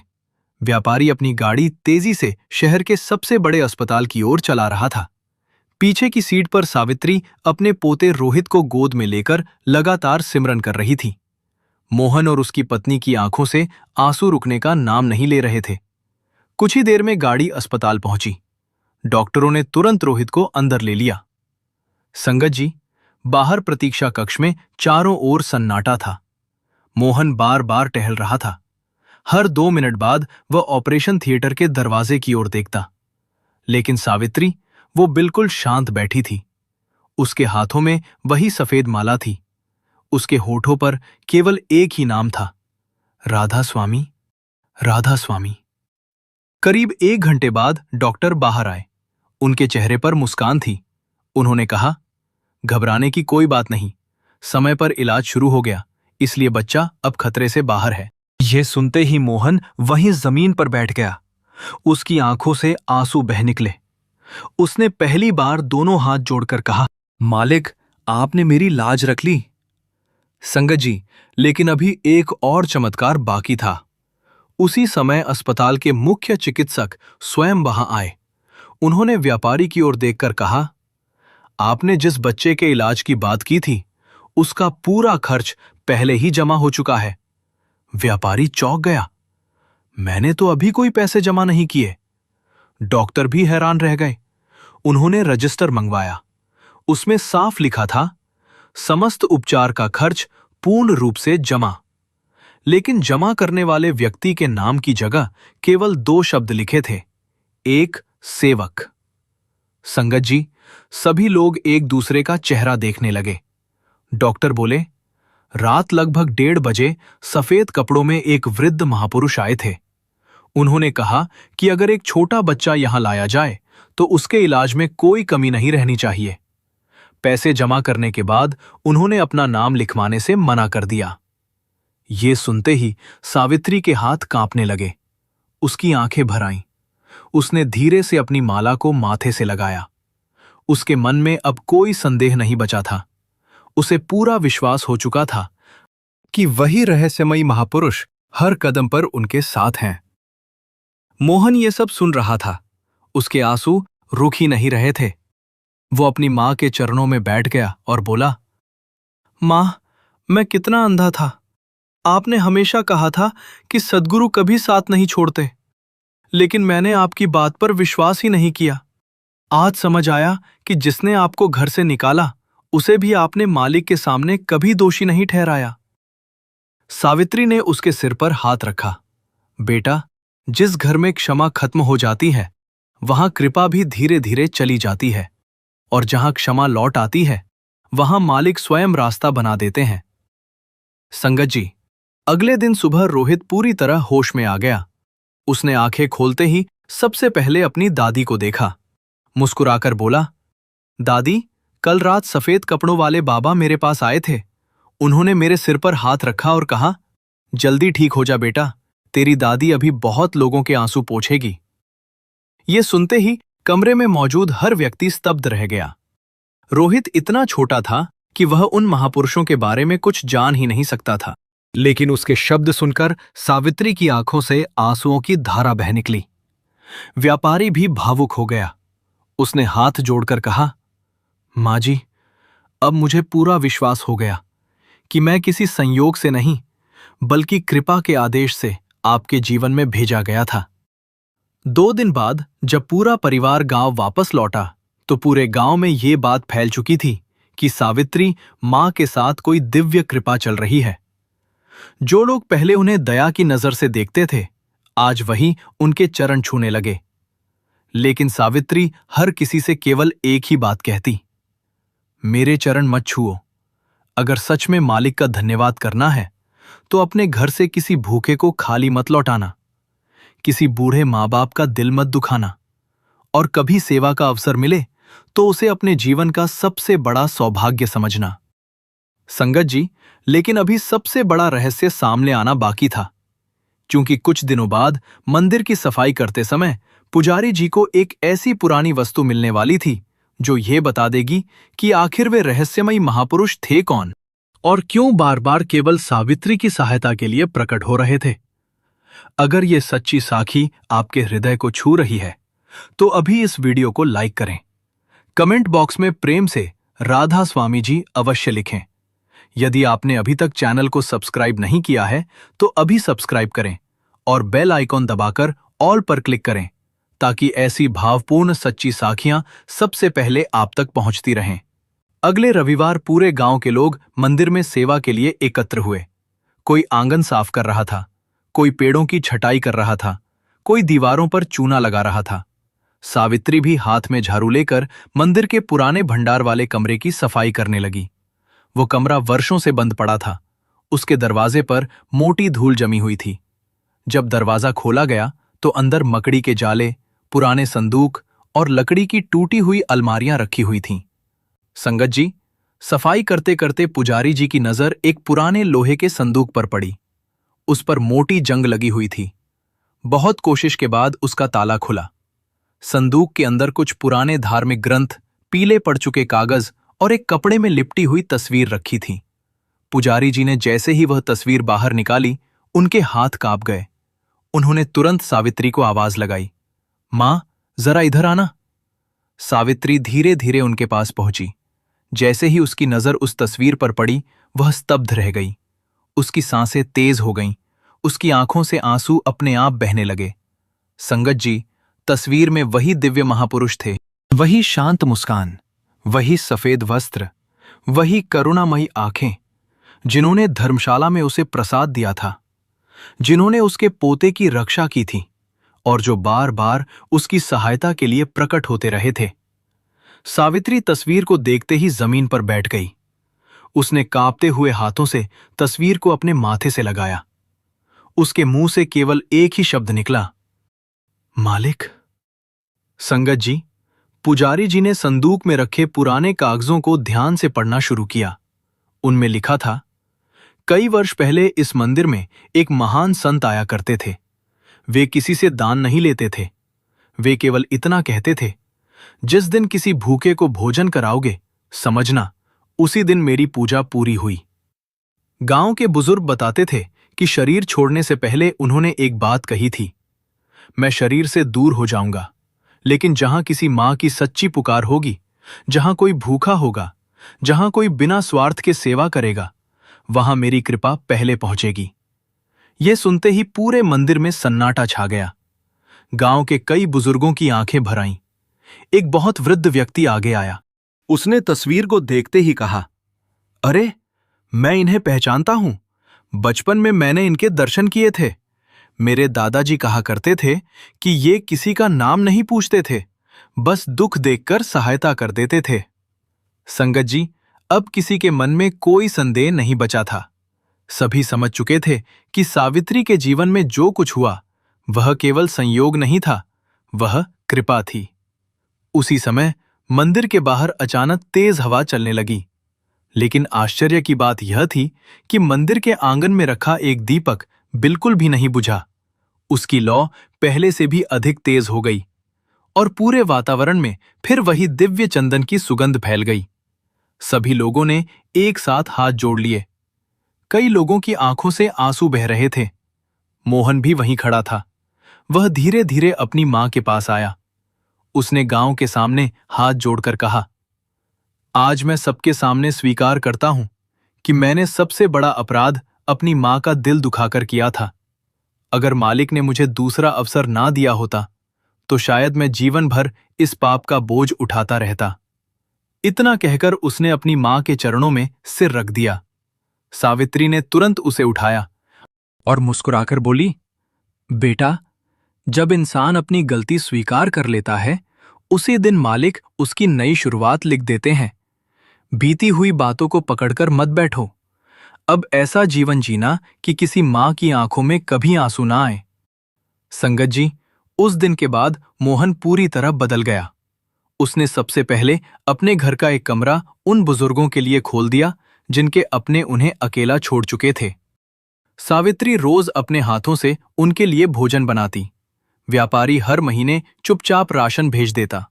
व्यापारी अपनी गाड़ी तेजी से शहर के सबसे बड़े अस्पताल की ओर चला रहा था। पीछे की सीट पर सावित्री अपने पोते रोहित को गोद में लेकर लगातार सिमरन कर रही थी। मोहन और उसकी पत्नी की आंखों से आंसू रुकने का नाम नहीं ले रहे थे। कुछ ही देर में गाड़ी अस्पताल पहुंची। डॉक्टरों ने तुरंत रोहित को अंदर ले लिया। संगत जी, बाहर प्रतीक्षा कक्ष में चारों ओर सन्नाटा था। मोहन बार बार टहल रहा था। हर 2 मिनट बाद वह ऑपरेशन थिएटर के दरवाजे की ओर देखता, लेकिन सावित्री, वो बिल्कुल शांत बैठी थी। उसके हाथों में वही सफेद माला थी। उसके होठों पर केवल एक ही नाम था, राधा स्वामी, राधा स्वामी। करीब 1 घंटे बाद डॉक्टर बाहर आए। उनके चेहरे पर मुस्कान थी। उन्होंने कहा, घबराने की कोई बात नहीं, समय पर इलाज शुरू हो गया, इसलिए बच्चा अब खतरे से बाहर है। यह सुनते ही मोहन वहीं जमीन पर बैठ गया। उसकी आंखों से आंसू बह निकले। उसने पहली बार दोनों हाथ जोड़कर कहा, मालिक, आपने मेरी लाज रख ली। संगत जी, लेकिन अभी एक और चमत्कार बाकी था। उसी समय अस्पताल के मुख्य चिकित्सक स्वयं वहां आए। उन्होंने व्यापारी की ओर देखकर कहा, आपने जिस बच्चे के इलाज की बात की थी उसका पूरा खर्च पहले ही जमा हो चुका है। व्यापारी चौंक गया। मैंने तो अभी कोई पैसे जमा नहीं किए। डॉक्टर भी हैरान रह गए। उन्होंने रजिस्टर मंगवाया। उसमें साफ लिखा था, समस्त उपचार का खर्च पूर्ण रूप से जमा। लेकिन जमा करने वाले व्यक्ति के नाम की जगह केवल 2 शब्द लिखे थे, एक सेवक। संगत जी, सभी लोग एक दूसरे का चेहरा देखने लगे। डॉक्टर बोले, रात लगभग 1:30 बजे सफेद कपड़ों में एक वृद्ध महापुरुष आए थे। उन्होंने कहा कि अगर एक छोटा बच्चा यहां लाया जाए तो उसके इलाज में कोई कमी नहीं रहनी चाहिए। पैसे जमा करने के बाद उन्होंने अपना नाम लिखवाने से मना कर दिया। ये सुनते ही सावित्री के हाथ कांपने लगे। उसकी आंखें भर आईं। उसने धीरे से अपनी माला को माथे से लगाया। उसके मन में अब कोई संदेह नहीं बचा था। उसे पूरा विश्वास हो चुका था कि वही रहस्यमयी महापुरुष हर कदम पर उनके साथ हैं। मोहन ये सब सुन रहा था। उसके आंसू रुक ही नहीं रहे थे। वो अपनी मां के चरणों में बैठ गया और बोला, मां, मैं कितना अंधा था। आपने हमेशा कहा था कि सद्गुरु कभी साथ नहीं छोड़ते, लेकिन मैंने आपकी बात पर विश्वास ही नहीं किया। आज समझ आया कि जिसने आपको घर से निकाला उसे भी आपने मालिक के सामने कभी दोषी नहीं ठहराया। सावित्री ने उसके सिर पर हाथ रखा। बेटा, जिस घर में क्षमा खत्म हो जाती है वहां कृपा भी धीरे धीरे चली जाती है, और जहां क्षमा लौट आती है वहां मालिक स्वयं रास्ता बना देते हैं। संगत जी, अगले दिन सुबह रोहित पूरी तरह होश में आ गया। उसने आंखें खोलते ही सबसे पहले अपनी दादी को देखा। मुस्कुराकर बोला, दादी, कल रात सफेद कपड़ों वाले बाबा मेरे पास आए थे। उन्होंने मेरे सिर पर हाथ रखा और कहा, जल्दी ठीक हो जा बेटा, तेरी दादी अभी बहुत लोगों के आंसू पोंछेगी। ये सुनते ही कमरे में मौजूद हर व्यक्ति स्तब्ध रह गया। रोहित इतना छोटा था कि वह उन महापुरुषों के बारे में कुछ जान ही नहीं सकता था, लेकिन उसके शब्द सुनकर सावित्री की आंखों से आंसुओं की धारा बह निकली। व्यापारी भी भावुक हो गया। उसने हाथ जोड़कर कहा, माँ जी, अब मुझे पूरा विश्वास हो गया कि मैं किसी संयोग से नहीं बल्कि कृपा के आदेश से आपके जीवन में भेजा गया था। 2 दिन बाद जब पूरा परिवार गांव वापस लौटा तो पूरे गांव में ये बात फैल चुकी थी कि सावित्री मां के साथ कोई दिव्य कृपा चल रही है। जो लोग पहले उन्हें दया की नजर से देखते थे, आज वही उनके चरण छूने लगे। लेकिन सावित्री हर किसी से केवल एक ही बात कहती, मेरे चरण मत छुओ। अगर सच में मालिक का धन्यवाद करना है तो अपने घर से किसी भूखे को खाली मत लौटाना, किसी बूढ़े माँ बाप का दिल मत दुखाना, और कभी सेवा का अवसर मिले तो उसे अपने जीवन का सबसे बड़ा सौभाग्य समझना। संगत जी, लेकिन अभी सबसे बड़ा रहस्य सामने आना बाकी था, क्योंकि कुछ दिनों बाद मंदिर की सफाई करते समय पुजारी जी को एक ऐसी पुरानी वस्तु मिलने वाली थी जो ये बता देगी कि आखिर वे रहस्यमयी महापुरुष थे कौन और क्यों बार बार केवल सावित्री की सहायता के लिए प्रकट हो रहे थे। अगर ये सच्ची साखी आपके हृदय को छू रही है तो अभी इस वीडियो को लाइक करें। कमेंट बॉक्स में प्रेम से राधा स्वामी जी अवश्य लिखें। यदि आपने अभी तक चैनल को सब्सक्राइब नहीं किया है तो अभी सब्सक्राइब करें और बेल आइकॉन दबाकर ऑल पर क्लिक करें, ताकि ऐसी भावपूर्ण सच्ची साखियां सबसे पहले आप तक पहुंचती रहें। अगले रविवार पूरे गांव के लोग मंदिर में सेवा के लिए एकत्र हुए। कोई आंगन साफ कर रहा था, कोई पेड़ों की छटाई कर रहा था, कोई दीवारों पर चूना लगा रहा था। सावित्री भी हाथ में झाड़ू लेकर मंदिर के पुराने भंडार वाले कमरे की सफाई करने लगी। वो कमरा वर्षों से बंद पड़ा था। उसके दरवाजे पर मोटी धूल जमी हुई थी। जब दरवाजा खोला गया तो अंदर मकड़ी के जाले, पुराने संदूक और लकड़ी की टूटी हुई अलमारियां रखी हुई थीं। संगत जी, सफाई करते करते पुजारी जी की नजर एक पुराने लोहे के संदूक पर पड़ी। उस पर मोटी जंग लगी हुई थी। बहुत कोशिश के बाद उसका ताला खुला। संदूक के अंदर कुछ पुराने धार्मिक ग्रंथ, पीले पड़ चुके कागज और एक कपड़े में लिपटी हुई तस्वीर रखी थी। पुजारी जी ने जैसे ही वह तस्वीर बाहर निकाली, उनके हाथ कांप गए। उन्होंने तुरंत सावित्री को आवाज लगाई, मां, जरा इधर आना। सावित्री धीरे धीरे उनके पास पहुंची। जैसे ही उसकी नजर उस तस्वीर पर पड़ी, वह स्तब्ध रह गई। उसकी सांसें तेज हो गईं। उसकी आंखों से आंसू अपने आप बहने लगे। संगत जी, तस्वीर में वही दिव्य महापुरुष थे, वही शांत मुस्कान, वही सफेद वस्त्र, वही करुणामयी आंखें, जिन्होंने धर्मशाला में उसे प्रसाद दिया था, जिन्होंने उसके पोते की रक्षा की थी और जो बार बार उसकी सहायता के लिए प्रकट होते रहे थे। सावित्री तस्वीर को देखते ही जमीन पर बैठ गई। उसने कांपते हुए हाथों से तस्वीर को अपने माथे से लगाया। उसके मुंह से केवल एक ही शब्द निकला, मालिक। संगत जी, पुजारी जी ने संदूक में रखे पुराने कागजों को ध्यान से पढ़ना शुरू किया। उनमें लिखा था, कई वर्ष पहले इस मंदिर में एक महान संत आया करते थे। वे किसी से दान नहीं लेते थे। वे केवल इतना कहते थे, जिस दिन किसी भूखे को भोजन कराओगे, समझना उसी दिन मेरी पूजा पूरी हुई। गांव के बुजुर्ग बताते थे कि शरीर छोड़ने से पहले उन्होंने एक बात कही थी, मैं शरीर से दूर हो जाऊंगा, लेकिन जहां किसी मां की सच्ची पुकार होगी, जहां कोई भूखा होगा, जहां कोई बिना स्वार्थ के सेवा करेगा, वहां मेरी कृपा पहले पहुंचेगी। यह सुनते ही पूरे मंदिर में सन्नाटा छा गया। गांव के कई बुजुर्गों की आंखें भर आईं। एक बहुत वृद्ध व्यक्ति आगे आया। उसने तस्वीर को देखते ही कहा, अरे, मैं इन्हें पहचानता हूं। बचपन में मैंने इनके दर्शन किए थे। मेरे दादाजी कहा करते थे कि ये किसी का नाम नहीं पूछते थे, बस दुख देखकर सहायता कर देते थे। संगत जी, अब किसी के मन में कोई संदेह नहीं बचा था। सभी समझ चुके थे कि सावित्री के जीवन में जो कुछ हुआ वह केवल संयोग नहीं था, वह कृपा थी। उसी समय मंदिर के बाहर अचानक तेज हवा चलने लगी। लेकिन आश्चर्य की बात यह थी कि मंदिर के आंगन में रखा एक दीपक बिल्कुल भी नहीं बुझा। उसकी लौ पहले से भी अधिक तेज हो गई और पूरे वातावरण में फिर वही दिव्य चंदन की सुगंध फैल गई। सभी लोगों ने एक साथ हाथ जोड़ लिए। कई लोगों की आंखों से आंसू बह रहे थे। मोहन भी वहीं खड़ा था। वह धीरे धीरे अपनी मां के पास आया। उसने गांव के सामने हाथ जोड़कर कहा, आज मैं सबके सामने स्वीकार करता हूं कि मैंने सबसे बड़ा अपराध अपनी मां का दिल दुखाकर किया था। अगर मालिक ने मुझे दूसरा अवसर ना दिया होता तो शायद मैं जीवन भर इस पाप का बोझ उठाता रहता। इतना कहकर उसने अपनी मां के चरणों में सिर रख दिया। सावित्री ने तुरंत उसे उठाया और मुस्कुराकर बोली, बेटा, जब इंसान अपनी गलती स्वीकार कर लेता है, उसी दिन मालिक उसकी नई शुरुआत लिख देते हैं। बीती हुई बातों को पकड़कर मत बैठो। अब ऐसा जीवन जीना कि किसी मां की आंखों में कभी आंसू ना आए। संगत जी, उस दिन के बाद मोहन पूरी तरह बदल गया। उसने सबसे पहले अपने घर का एक कमरा उन बुजुर्गों के लिए खोल दिया जिनके अपने उन्हें अकेला छोड़ चुके थे। सावित्री रोज अपने हाथों से उनके लिए भोजन बनाती। व्यापारी हर महीने चुपचाप राशन भेज देता।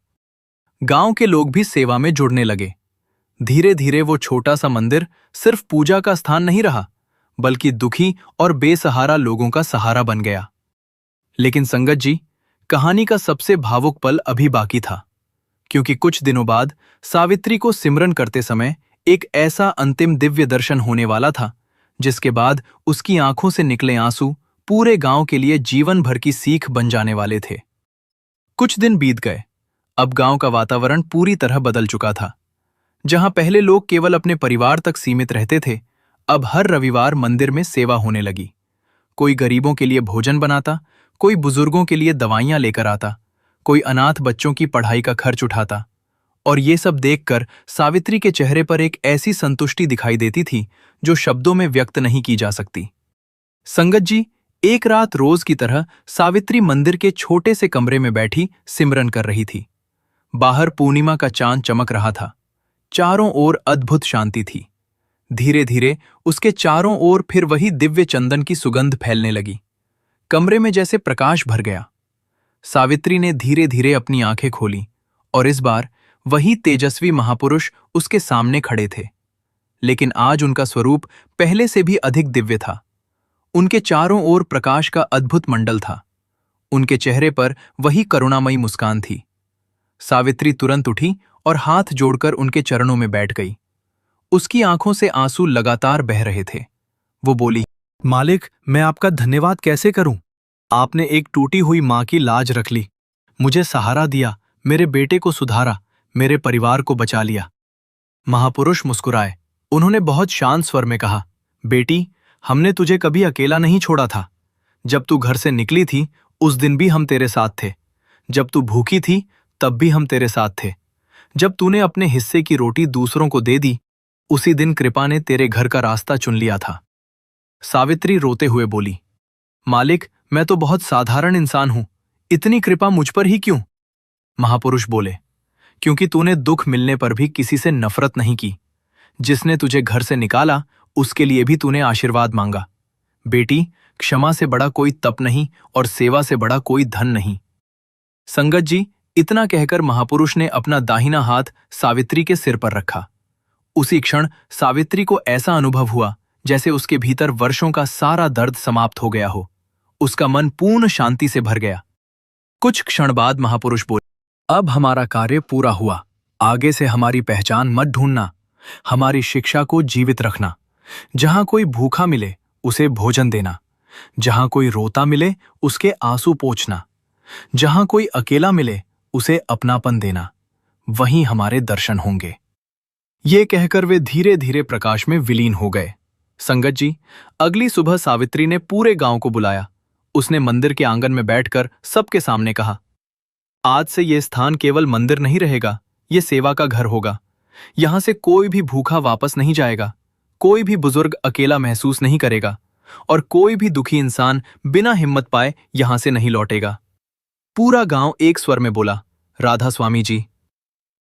गांव के लोग भी सेवा में जुड़ने लगे। धीरे धीरे वो छोटा सा मंदिर सिर्फ पूजा का स्थान नहीं रहा, बल्कि दुखी और बेसहारा लोगों का सहारा बन गया। लेकिन संगत जी, कहानी का सबसे भावुक पल अभी बाकी था, क्योंकि कुछ दिनों बाद सावित्री को सिमरन करते समय एक ऐसा अंतिम दिव्य दर्शन होने वाला था जिसके बाद उसकी आंखों से निकले आंसू पूरे गांव के लिए जीवन भर की सीख बन जाने वाले थे। कुछ दिन बीत गए। अब गांव का वातावरण पूरी तरह बदल चुका था। जहां पहले लोग केवल अपने परिवार तक सीमित रहते थे, अब हर रविवार मंदिर में सेवा होने लगी। कोई गरीबों के लिए भोजन बनाता, कोई बुजुर्गों के लिए दवाइयां लेकर आता, कोई अनाथ बच्चों की पढ़ाई का खर्च उठाता। और ये सब देखकर सावित्री के चेहरे पर एक ऐसी संतुष्टि दिखाई देती थी जो शब्दों में व्यक्त नहीं की जा सकती। संगत जी, एक रात रोज की तरह सावित्री मंदिर के छोटे से कमरे में बैठी सिमरन कर रही थी। बाहर पूर्णिमा का चांद चमक रहा था। चारों ओर अद्भुत शांति थी। धीरे धीरे उसके चारों ओर फिर वही दिव्य चंदन की सुगंध फैलने लगी। कमरे में जैसे प्रकाश भर गया। सावित्री ने धीरे धीरे अपनी आंखें खोली और इस बार वही तेजस्वी महापुरुष उसके सामने खड़े थे। लेकिन आज उनका स्वरूप पहले से भी अधिक दिव्य था। उनके चारों ओर प्रकाश का अद्भुत मंडल था। उनके चेहरे पर वही करुणामयी मुस्कान थी। सावित्री तुरंत उठी और हाथ जोड़कर उनके चरणों में बैठ गई। उसकी आंखों से आंसू लगातार बह रहे थे। वो बोली, मालिक, मैं आपका धन्यवाद कैसे करूं? आपने एक टूटी हुई मां की लाज रख ली, मुझे सहारा दिया, मेरे बेटे को सुधारा, मेरे परिवार को बचा लिया। महापुरुष मुस्कुराए। उन्होंने बहुत शांत स्वर में कहा, बेटी, हमने तुझे कभी अकेला नहीं छोड़ा था। जब तू घर से निकली थी उस दिन भी हम तेरे साथ थे। जब तू भूखी थी तब भी हम तेरे साथ थे। जब तूने अपने हिस्से की रोटी दूसरों को दे दी, उसी दिन कृपा ने तेरे घर का रास्ता चुन लिया था। सावित्री रोते हुए बोली, मालिक, मैं तो बहुत साधारण इंसान हूं, इतनी कृपा मुझ पर ही क्यों? महापुरुष बोले, क्योंकि तूने दुख मिलने पर भी किसी से नफरत नहीं की। जिसने तुझे घर से निकाला उसके लिए भी तूने आशीर्वाद मांगा। बेटी, क्षमा से बड़ा कोई तप नहीं और सेवा से बड़ा कोई धन नहीं। संगत जी, इतना कहकर महापुरुष ने अपना दाहिना हाथ सावित्री के सिर पर रखा। उसी क्षण सावित्री को ऐसा अनुभव हुआ जैसे उसके भीतर वर्षों का सारा दर्द समाप्त हो गया हो। उसका मन पूर्ण शांति से भर गया। कुछ क्षण बाद महापुरुष बोले, अब हमारा कार्य पूरा हुआ। आगे से हमारी पहचान मत ढूंढना, हमारी शिक्षा को जीवित रखना। जहां कोई भूखा मिले उसे भोजन देना, जहां कोई रोता मिले उसके आंसू पोंछना, जहां कोई अकेला मिले उसे अपनापन देना, वहीं हमारे दर्शन होंगे। ये कहकर वे धीरे धीरे प्रकाश में विलीन हो गए। संगत जी, अगली सुबह सावित्री ने पूरे गांव को बुलाया। उसने मंदिर के आंगन में बैठकर सबके सामने कहा, आज से यह स्थान केवल मंदिर नहीं रहेगा, ये सेवा का घर होगा। यहां से कोई भी भूखा वापस नहीं जाएगा, कोई भी बुजुर्ग अकेला महसूस नहीं करेगा और कोई भी दुखी इंसान बिना हिम्मत पाए यहां से नहीं लौटेगा। पूरा गांव एक स्वर में बोला, राधा स्वामी जी।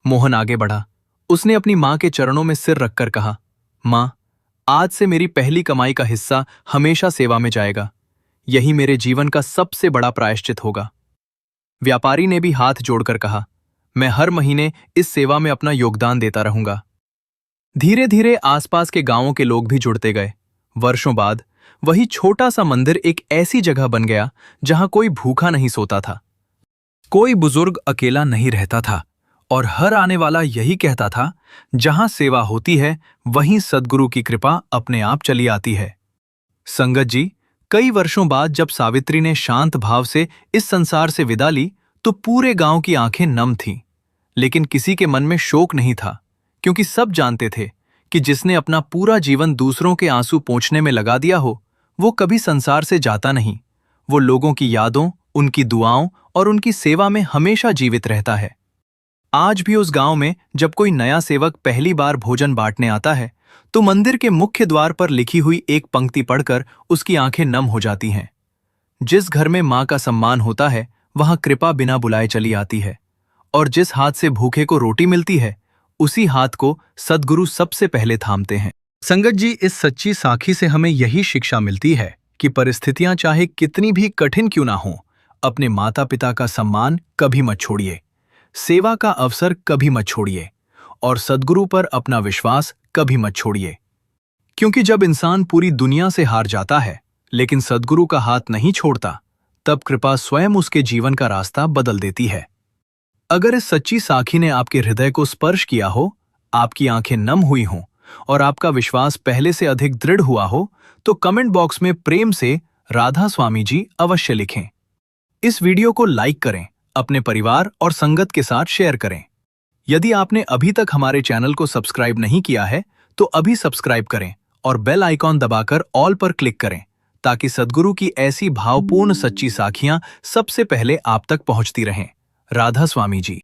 मोहन आगे बढ़ा। उसने अपनी मां के चरणों में सिर रखकर कहा, मां, आज से मेरी पहली कमाई का हिस्सा हमेशा सेवा में जाएगा। यही मेरे जीवन का सबसे बड़ा प्रायश्चित होगा। व्यापारी ने भी हाथ जोड़कर कहा, मैं हर महीने इस सेवा में अपना योगदान देता रहूंगा। धीरे धीरे आसपास के गांवों के लोग भी जुड़ते गए। वर्षों बाद वही छोटा सा मंदिर एक ऐसी जगह बन गया जहां कोई भूखा नहीं सोता था, कोई बुजुर्ग अकेला नहीं रहता था, और हर आने वाला यही कहता था, जहां सेवा होती है वहीं सद्गुरु की कृपा अपने आप चली आती है। संगत जी, कई वर्षों बाद जब सावित्री ने शांत भाव से इस संसार से विदा ली तो पूरे गांव की आंखें नम थीं। लेकिन किसी के मन में शोक नहीं था, क्योंकि सब जानते थे कि जिसने अपना पूरा जीवन दूसरों के आंसू पोंछने में लगा दिया हो, वो कभी संसार से जाता नहीं। वो लोगों की यादों, उनकी दुआओं और उनकी सेवा में हमेशा जीवित रहता है। आज भी उस गांव में जब कोई नया सेवक पहली बार भोजन बांटने आता है तो मंदिर के मुख्य द्वार पर लिखी हुई एक पंक्ति पढ़कर उसकी आंखें नम हो जाती हैं। जिस घर में मां का सम्मान होता है वहां कृपा बिना बुलाए चली आती है, और जिस हाथ से भूखे को रोटी मिलती है उसी हाथ को सद्गुरु सबसे पहले थामते हैं। संगत जी, इस सच्ची साखी से हमें यही शिक्षा मिलती है कि परिस्थितियां चाहे कितनी भी कठिन क्यों ना हो, अपने माता पिता का सम्मान कभी मत छोड़िए, सेवा का अवसर कभी मत छोड़िए, और सद्गुरु पर अपना विश्वास कभी मत छोड़िए। क्योंकि जब इंसान पूरी दुनिया से हार जाता है लेकिन सद्गुरु का हाथ नहीं छोड़ता, तब कृपा स्वयं उसके जीवन का रास्ता बदल देती है। अगर इस सच्ची साखी ने आपके हृदय को स्पर्श किया हो, आपकी आंखें नम हुई हों और आपका विश्वास पहले से अधिक दृढ़ हुआ हो, तो कमेंट बॉक्स में प्रेम से राधा स्वामी जी अवश्य लिखें। इस वीडियो को लाइक करें, अपने परिवार और संगत के साथ शेयर करें। यदि आपने अभी तक हमारे चैनल को सब्सक्राइब नहीं किया है तो अभी सब्सक्राइब करें और बेल आइकॉन दबाकर ऑल पर क्लिक करें, ताकि सद्गुरु की ऐसी भावपूर्ण सच्ची साखियां सबसे पहले आप तक पहुंचती रहें। राधा स्वामी जी।